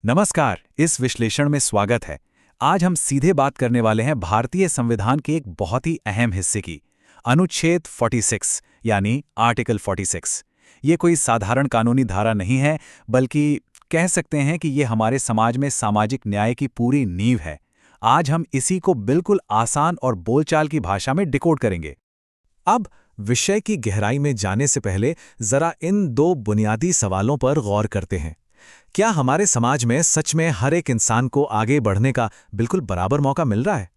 नमस्कार, इस विश्लेषण में स्वागत है। आज हम सीधे बात करने वाले हैं भारतीय संविधान के एक बहुत ही अहम हिस्से की, अनुच्छेद 46 यानी आर्टिकल 46। ये कोई साधारण कानूनी धारा नहीं है, बल्कि कह सकते हैं कि ये हमारे समाज में सामाजिक न्याय की पूरी नींव है। आज हम इसी को बिल्कुल आसान और बोलचाल की भाषा में डिकोड करेंगे। अब विषय की गहराई में जाने से पहले जरा इन दो बुनियादी सवालों पर गौर करते हैं। क्या हमारे समाज में सच में हर एक इंसान को आगे बढ़ने का बिल्कुल बराबर मौका मिल रहा है?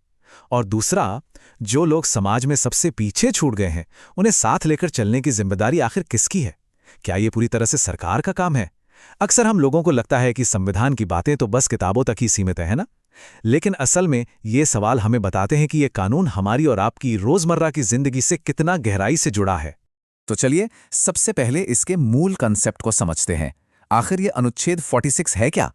और दूसरा, जो लोग समाज में सबसे पीछे छूट गए हैं, उन्हें साथ लेकर चलने की जिम्मेदारी आखिर किसकी है? क्या ये पूरी तरह से सरकार का काम है? अक्सर हम लोगों को लगता है कि संविधान की बातें तो बस किताबों तक ही सीमित है ना? लेकिन असल में ये सवाल हमें बताते हैं कि ये कानून हमारी और आपकी रोजमर्रा की जिंदगी से कितना गहराई से जुड़ा है। तो चलिए सबसे पहले इसके मूल कंसेप्ट को समझते हैं। आखिर ये अनुच्छेद 46 है क्या?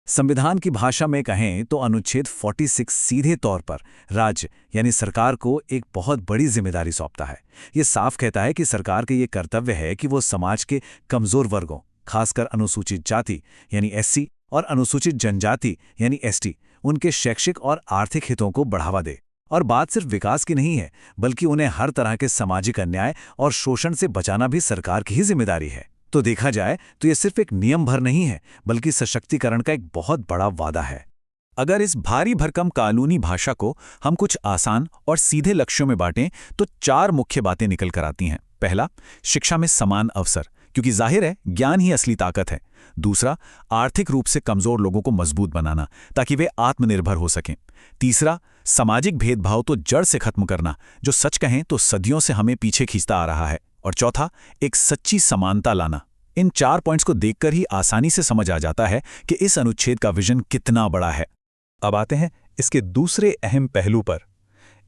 संविधान की भाषा में कहें तो अनुच्छेद 46 सीधे तौर पर राज्य यानी सरकार को एक बहुत बड़ी जिम्मेदारी सौंपता है। ये साफ कहता है कि सरकार का ये कर्तव्य है कि वो समाज के कमजोर वर्गों, खासकर अनुसूचित जाति यानी एससी और अनुसूचित जनजाति यानी एसटी, उनके शैक्षिक और आर्थिक हितों को बढ़ावा दे। और बात सिर्फ विकास की नहीं है, बल्कि उन्हें हर तरह के सामाजिक अन्याय और शोषण से बचाना भी सरकार की ही जिम्मेदारी है। तो देखा जाए तो ये सिर्फ एक नियम भर नहीं है, बल्कि सशक्तिकरण का एक बहुत बड़ा वादा है। अगर इस भारी भरकम कानूनी भाषा को हम कुछ आसान और सीधे लक्ष्यों में बांटें तो 4 मुख्य बातें निकल कर आती हैं। पहला, शिक्षा में समान अवसर, क्योंकि जाहिर है ज्ञान ही असली ताकत है। दूसरा, आर्थिक रूप से कमजोर लोगों को मजबूत बनाना ताकि वे आत्मनिर्भर हो सकें। तीसरा, सामाजिक भेदभाव तो जड़ से खत्म करना, जो सच कहें तो सदियों से हमें पीछे खींचता आ रहा है। और चौथा, एक सच्ची समानता लाना। इन 4 पॉइंट्स को देखकर ही आसानी से समझ आ जाता है कि इस अनुच्छेद का विजन कितना बड़ा है। अब आते हैं इसके दूसरे अहम पहलू पर,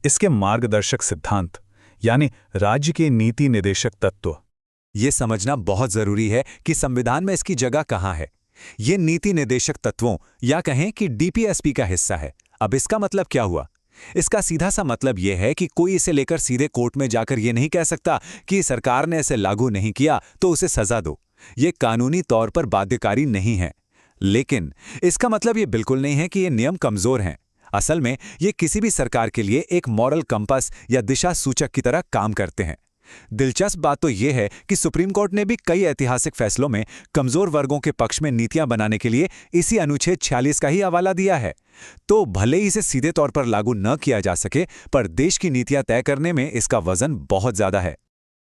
इसके मार्गदर्शक सिद्धांत यानी राज्य के नीति निदेशक तत्व। ये समझना बहुत जरूरी है कि संविधान में इसकी जगह कहाँ है। ये नीति निर्देशक तत्वों या कहें कि डीपीएसपी का हिस्सा है। अब इसका मतलब क्या हुआ? इसका सीधा सा मतलब यह है कि कोई इसे लेकर सीधे कोर्ट में जाकर यह नहीं कह सकता कि सरकार ने इसे लागू नहीं किया तो उसे सजा दो। ये कानूनी तौर पर बाध्यकारी नहीं है। लेकिन इसका मतलब ये बिल्कुल नहीं है कि ये नियम कमजोर हैं। असल में ये किसी भी सरकार के लिए एक मॉरल कंपास या दिशा सूचक की तरह काम करते हैं। दिलचस्प बात तो यह है कि सुप्रीम कोर्ट ने भी कई ऐतिहासिक फैसलों में कमजोर वर्गों के पक्ष में नीतियां बनाने के लिए इसी अनुच्छेद 46 का ही हवाला दिया है। तो भले ही इसे सीधे तौर पर लागू न किया जा सके, पर देश की नीतियां तय करने में इसका वजन बहुत ज्यादा है।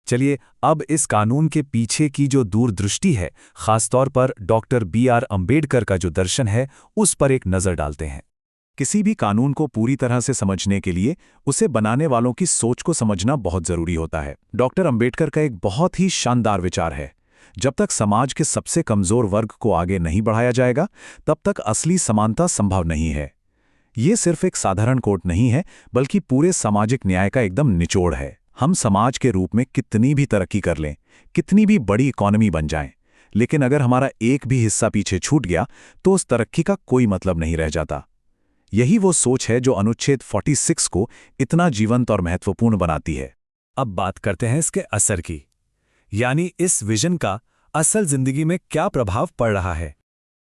चलिए अब इस कानून के पीछे की जो दूरदृष्टि है, खासतौर पर डॉक्टर बी.आर. अंबेडकर का जो दर्शन है, उस पर एक नजर डालते हैं। किसी भी कानून को पूरी तरह से समझने के लिए उसे बनाने वालों की सोच को समझना बहुत जरूरी होता है। डॉक्टर अंबेडकर का एक बहुत ही शानदार विचार है, जब तक समाज के सबसे कमजोर वर्ग को आगे नहीं बढ़ाया जाएगा, तब तक असली समानता संभव नहीं है। ये सिर्फ एक साधारण कोट नहीं है, बल्कि पूरे सामाजिक न्याय का एकदम निचोड़ है। हम समाज के रूप में कितनी भी तरक्की कर लें, कितनी भी बड़ी इकॉनमी बन जाएं, लेकिन अगर हमारा एक भी हिस्सा पीछे छूट गया तो उस तरक्की का कोई मतलब नहीं रह जाता। यही वो सोच है जो अनुच्छेद 46 को इतना जीवंत और महत्वपूर्ण बनाती है। अब बात करते हैं इसके असर की, यानी इस विजन का असल जिंदगी में क्या प्रभाव पड़ रहा है।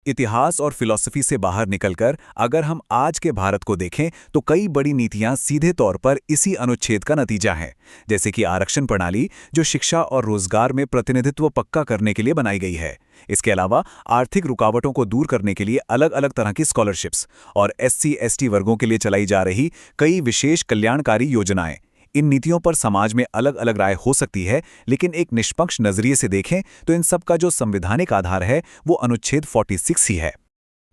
इतिहास और फिलॉसफी से बाहर निकलकर अगर हम आज के भारत को देखें तो कई बड़ी नीतियां सीधे तौर पर इसी अनुच्छेद का नतीजा हैं। जैसे कि आरक्षण प्रणाली, जो शिक्षा और रोजगार में प्रतिनिधित्व पक्का करने के लिए बनाई गई है। इसके अलावा आर्थिक रुकावटों को दूर करने के लिए अलग अलग तरह की स्कॉलरशिप्स और SC/ST वर्गों के लिए चलाई जा रही कई विशेष कल्याणकारी योजनाएं। इन नीतियों पर समाज में अलग अलग राय हो सकती है, लेकिन एक निष्पक्ष नजरिए से देखें तो इन सब का जो संवैधानिक आधार है वो अनुच्छेद 46 ही है।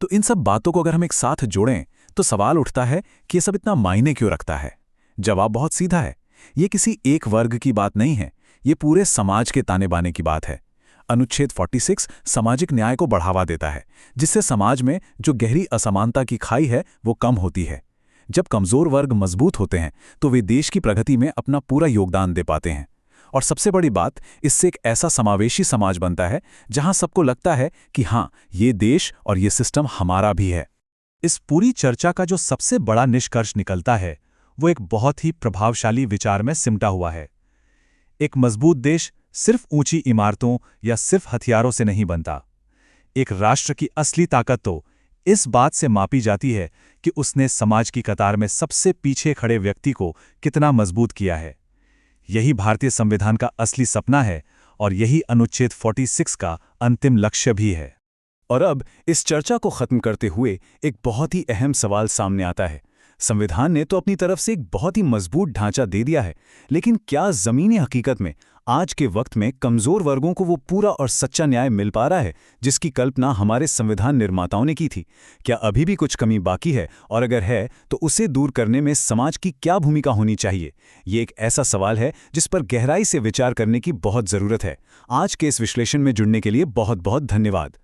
तो इन सब बातों को अगर हम एक साथ जोड़ें तो सवाल उठता है कि ये सब इतना मायने क्यों रखता है। जवाब बहुत सीधा है, ये किसी एक वर्ग की बात नहीं है, ये पूरे समाज के ताने बाने की बात है। अनुच्छेद 46 सामाजिक न्याय को बढ़ावा देता है, जिससे समाज में जो गहरी असमानता की खाई है वो कम होती है। जब कमजोर वर्ग मजबूत होते हैं तो वे देश की प्रगति में अपना पूरा योगदान दे पाते हैं। और सबसे बड़ी बात, इससे एक ऐसा समावेशी समाज बनता है जहां सबको लगता है कि हाँ, ये देश और ये सिस्टम हमारा भी है। इस पूरी चर्चा का जो सबसे बड़ा निष्कर्ष निकलता है वो एक बहुत ही प्रभावशाली विचार में सिमटा हुआ है। एक मजबूत देश सिर्फ ऊंची इमारतों या सिर्फ हथियारों से नहीं बनता। एक राष्ट्र की असली ताकत तो इस बात से मापी जाती है कि उसने समाज की कतार में सबसे पीछे खड़े व्यक्ति को कितना मजबूत किया है। यही भारतीय संविधान का असली सपना है और यही अनुच्छेद 46 का अंतिम लक्ष्य भी है। और अब इस चर्चा को खत्म करते हुए एक बहुत ही अहम सवाल सामने आता है। संविधान ने तो अपनी तरफ से एक बहुत ही मजबूत ढांचा दे दिया है, लेकिन क्या ज़मीनी हकीकत में आज के वक्त में कमज़ोर वर्गों को वो पूरा और सच्चा न्याय मिल पा रहा है जिसकी कल्पना हमारे संविधान निर्माताओं ने की थी? क्या अभी भी कुछ कमी बाकी है, और अगर है तो उसे दूर करने में समाज की क्या भूमिका होनी चाहिए? ये एक ऐसा सवाल है जिस पर गहराई से विचार करने की बहुत ज़रूरत है। आज के इस विश्लेषण में जुड़ने के लिए बहुत बहुत धन्यवाद।